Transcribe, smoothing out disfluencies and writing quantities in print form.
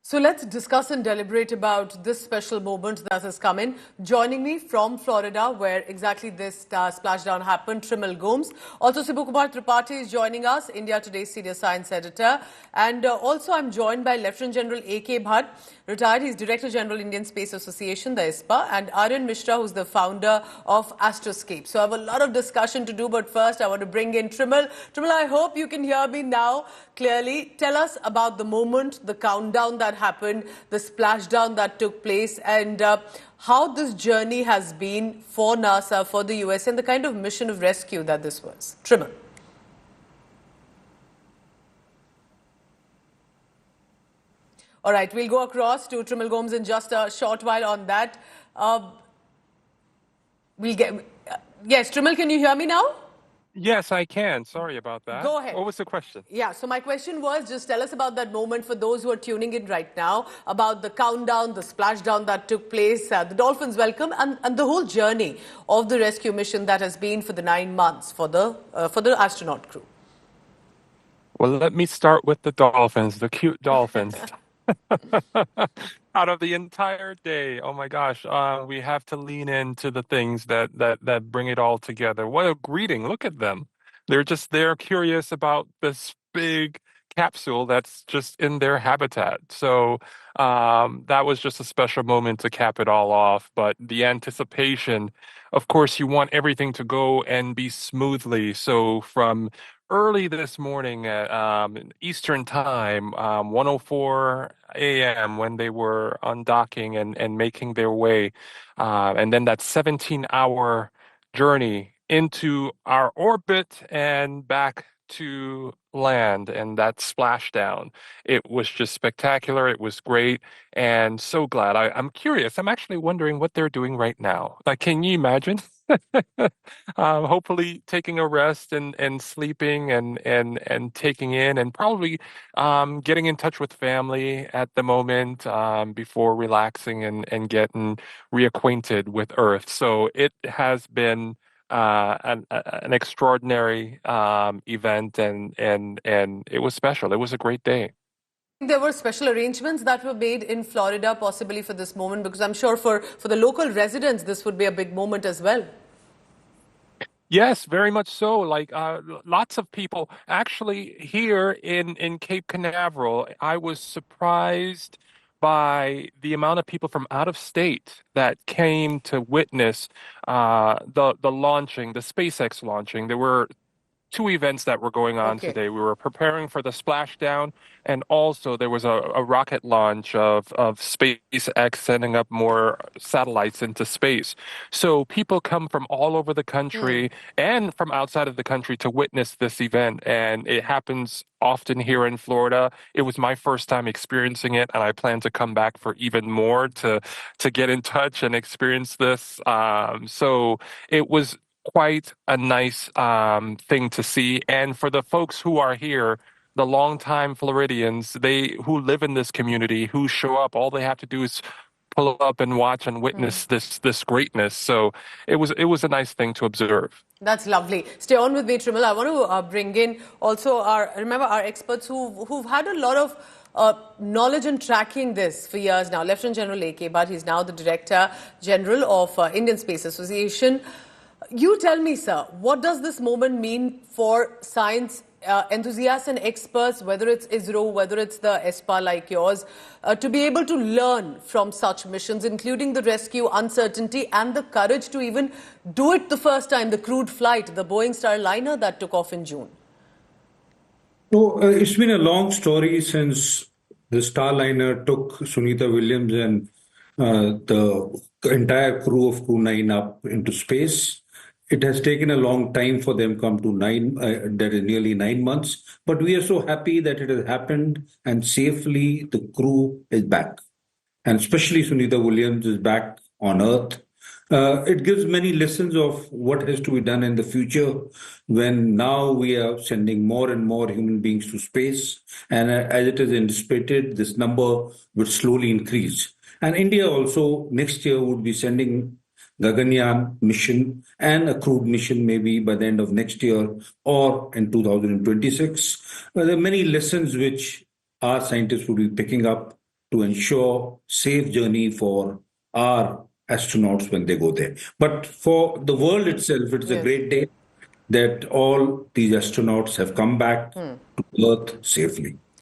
So let's discuss and deliberate about this special moment that has come in. Joining me from Florida, where exactly this splashdown happened, Trimal Gomes. Also, Sibukumar Tripathi is joining us, India Today's senior science editor. And also, I'm joined by Lieutenant General A.K. Bhatt, retired. He's Director General, Indian Space Association, the ISPA, and Aryan Mishra, who's the founder of Astroscape. So I have a lot of discussion to do, but first I want to bring in Trimal. Trimal, I hope you can hear me now clearly. Tell us about the moment, the countdown that happened, the splashdown that took place, and how this journey has been for NASA, for the US, and the kind of mission of rescue that this was. Trimal. All right, we'll go across to Trimal Gomes in just a short while on that. Yes, Trimal, can you hear me now? Yes, I can. Sorry about that. Go ahead. What was the question? Yeah, so my question was, just tell us about that moment for those who are tuning in right now, about the countdown, the splashdown that took place, the Dolphins welcome, and the whole journey of the rescue mission that has been for the 9 months for the astronaut crew. Well, let me start with the Dolphins, the cute Dolphins. Out of the entire day, oh my gosh, we have to lean into the things that bring it all together. What a greeting! Look at them. They're curious about this big capsule that's just in their habitat. So that was just a special moment to cap it all off. But the anticipation, of course, you want everything to go and be smoothly. So from early this morning at Eastern Time, 1:04 a.m. when they were undocking and making their way. And then that 17-hour journey into our orbit and back to land and that splashdown. It was just spectacular. It was great. And so glad. I'm curious. I'm actually wondering what they're doing right now. Like, can you imagine? Hopefully taking a rest and sleeping and taking in and probably getting in touch with family at the moment before relaxing and getting reacquainted with Earth. So it has been an extraordinary event and it was special. It was a great day. There were special arrangements that were made in Florida possibly for this moment, because I'm sure for the local residents this would be a big moment as well. Yes, very much so. Like lots of people actually here in Cape Canaveral, I was surprised by the amount of people from out of state that came to witness the launching, the SpaceX launching. There were two events that were going on today. We were preparing for the splashdown, and also there was a rocket launch of SpaceX sending up more satellites into space. So people come from all over the country and from outside of the country to witness this event, and it happens often here in Florida. It was my first time experiencing it, and I plan to come back for even more to get in touch and experience this. So it was quite a nice thing to see. And for the folks who are here, the longtime Floridians, who live in this community, who show up, all they have to do is pull up and watch and witness this greatness. So it was a nice thing to observe. That's lovely. Stay on with me, Trimal. I want to bring in also our experts who've had a lot of knowledge in tracking this for years now. Lieutenant General A.K. Bhatt, he's now the Director General of Indian Space Association. You tell me, sir, what does this moment mean for science enthusiasts and experts, whether it's ISRO, whether it's the ESPA like yours, to be able to learn from such missions, including the rescue, uncertainty, and the courage to even do it the first time, the crewed flight, the Boeing Starliner that took off in June? So it's been a long story since the Starliner took Sunita Williams and the entire crew of Crew 9 up into space. It has taken a long time for them come to that is nearly 9 months. But we are so happy that it has happened and safely the crew is back. And especially Sunita Williams is back on Earth. It gives many lessons of what has to be done in the future when now we are sending more and more human beings to space. And as it is anticipated, this number will slowly increase. And India also next year would be sending Gaganyaan mission and a crewed mission maybe by the end of next year or in 2026. There are many lessons which our scientists will be picking up to ensure safe journey for our astronauts when they go there. But for the world itself, it's a Yes. great day that all these astronauts have come back to Earth safely.